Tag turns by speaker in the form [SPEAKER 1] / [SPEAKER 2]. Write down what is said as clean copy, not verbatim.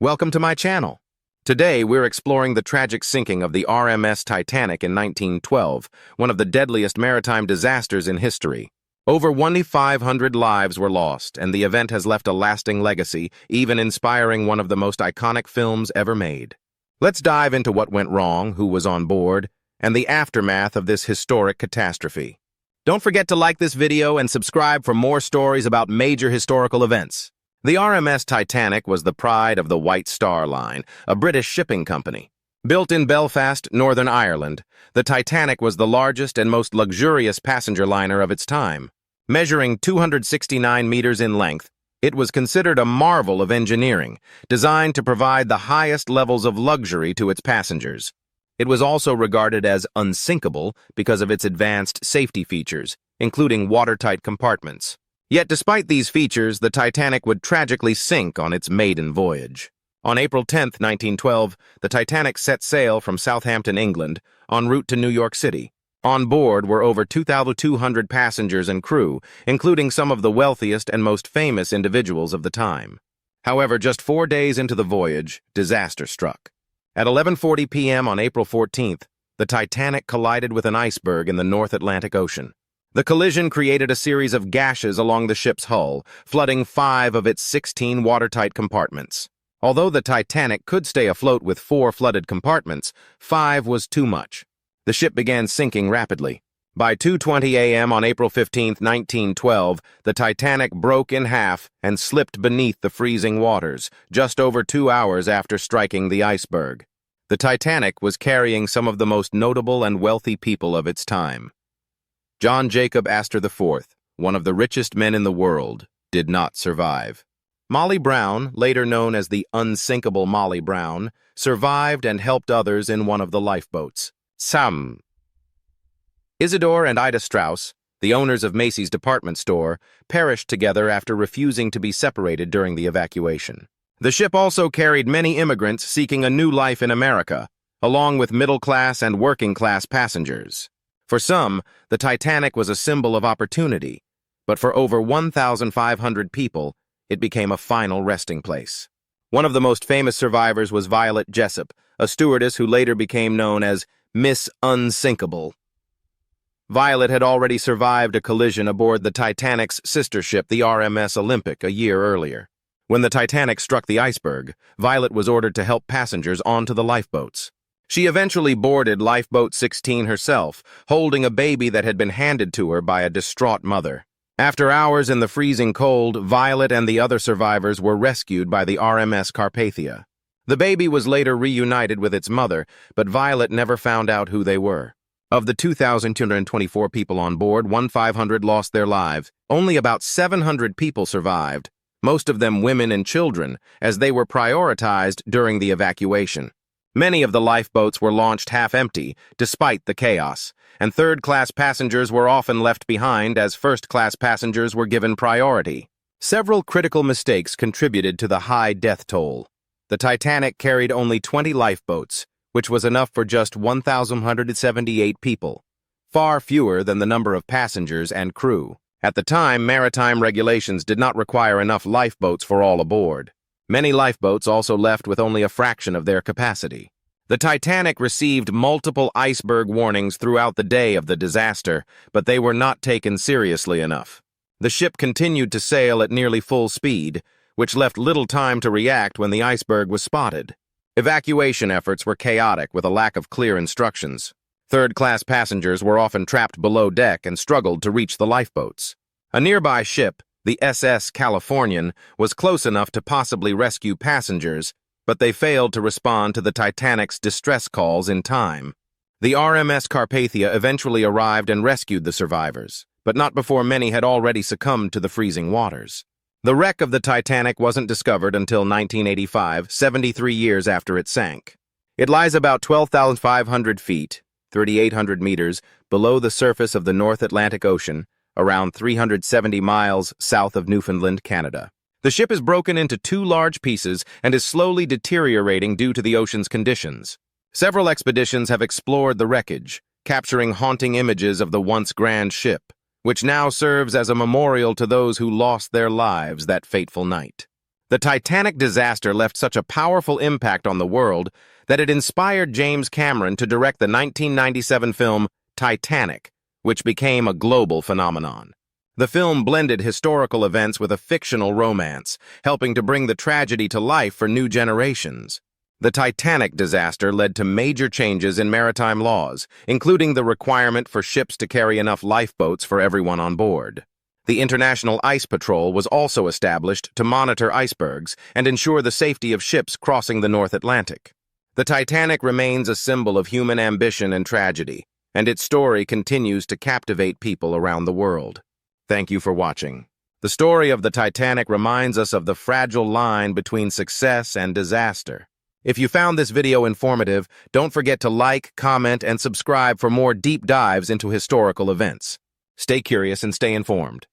[SPEAKER 1] Welcome to my channel. Today, we're exploring the tragic sinking of the RMS Titanic in 1912, one of the deadliest maritime disasters in history. Over 2,500 lives were lost, and the event has left a lasting legacy, even inspiring one of the most iconic films ever made. Let's dive into what went wrong, who was on board, and the aftermath of this historic catastrophe. Don't forget to like this video and subscribe for more stories about major historical events. The RMS Titanic was the pride of the White Star Line, a British shipping company. Built in Belfast, Northern Ireland, the Titanic was the largest and most luxurious passenger liner of its time. Measuring 269 meters in length, it was considered a marvel of engineering, designed to provide the highest levels of luxury to its passengers. It was also regarded as unsinkable because of its advanced safety features, including watertight compartments. Yet despite these features, the Titanic would tragically sink on its maiden voyage. On April 10, 1912, the Titanic set sail from Southampton, England, en route to New York City. On board were over 2,200 passengers and crew, including some of the wealthiest and most famous individuals of the time. However, just 4 days into the voyage, disaster struck. At 11:40 p.m. on April 14th, the Titanic collided with an iceberg in the North Atlantic Ocean. The collision created a series of gashes along the ship's hull, flooding 5 of its 16 watertight compartments. Although the Titanic could stay afloat with 4 flooded compartments, 5 was too much. The ship began sinking rapidly. By 2:20 a.m. on April 15, 1912, the Titanic broke in half and slipped beneath the freezing waters, just over 2 hours after striking the iceberg. The Titanic was carrying some of the most notable and wealthy people of its time. John Jacob Astor IV, one of the richest men in the world, did not survive. Molly Brown, later known as the unsinkable Molly Brown, survived and helped others in one of the lifeboats. Isidore and Ida Strauss, the owners of Macy's department store, perished together after refusing to be separated during the evacuation. The ship also carried many immigrants seeking a new life in America, along with middle-class and working-class passengers. For some, the Titanic was a symbol of opportunity, but for over 1,500 people, it became a final resting place. One of the most famous survivors was Violet Jessop, a stewardess who later became known as Miss Unsinkable. Violet had already survived a collision aboard the Titanic's sister ship, the RMS Olympic, a year earlier. When the Titanic struck the iceberg, Violet was ordered to help passengers onto the lifeboats. She eventually boarded Lifeboat 16 herself, holding a baby that had been handed to her by a distraught mother. After hours in the freezing cold, Violet and the other survivors were rescued by the RMS Carpathia. The baby was later reunited with its mother, but Violet never found out who they were. Of the 2,224 people on board, 1,500 lost their lives. Only about 700 people survived, most of them women and children, as they were prioritized during the evacuation. Many of the lifeboats were launched half-empty, despite the chaos, and third-class passengers were often left behind as first-class passengers were given priority. Several critical mistakes contributed to the high death toll. The Titanic carried only 20 lifeboats, which was enough for just 1,178 people, far fewer than the number of passengers and crew. At the time, maritime regulations did not require enough lifeboats for all aboard. Many lifeboats also left with only a fraction of their capacity. The Titanic received multiple iceberg warnings throughout the day of the disaster, but they were not taken seriously enough. The ship continued to sail at nearly full speed, which left little time to react when the iceberg was spotted. Evacuation efforts were chaotic with a lack of clear instructions. Third-class passengers were often trapped below deck and struggled to reach the lifeboats. A nearby ship, the SS Californian, was close enough to possibly rescue passengers, but they failed to respond to the Titanic's distress calls in time. The RMS Carpathia eventually arrived and rescued the survivors, but not before many had already succumbed to the freezing waters. The wreck of the Titanic wasn't discovered until 1985, 73 years after it sank. It lies about 12,500 feet, 3,800 meters, below the surface of the North Atlantic Ocean, around 370 miles south of Newfoundland, Canada. The ship is broken into 2 large pieces and is slowly deteriorating due to the ocean's conditions. Several expeditions have explored the wreckage, capturing haunting images of the once grand ship, which now serves as a memorial to those who lost their lives that fateful night. The Titanic disaster left such a powerful impact on the world that it inspired James Cameron to direct the 1997 film Titanic, which became a global phenomenon. The film blended historical events with a fictional romance, helping to bring the tragedy to life for new generations. The Titanic disaster led to major changes in maritime laws, including the requirement for ships to carry enough lifeboats for everyone on board. The International Ice Patrol was also established to monitor icebergs and ensure the safety of ships crossing the North Atlantic. The Titanic remains a symbol of human ambition and tragedy, and its story continues to captivate people around the world. Thank you for watching. The story of the Titanic reminds us of the fragile line between success and disaster. If you found this video informative, don't forget to like, comment, and subscribe for more deep dives into historical events. Stay curious and stay informed.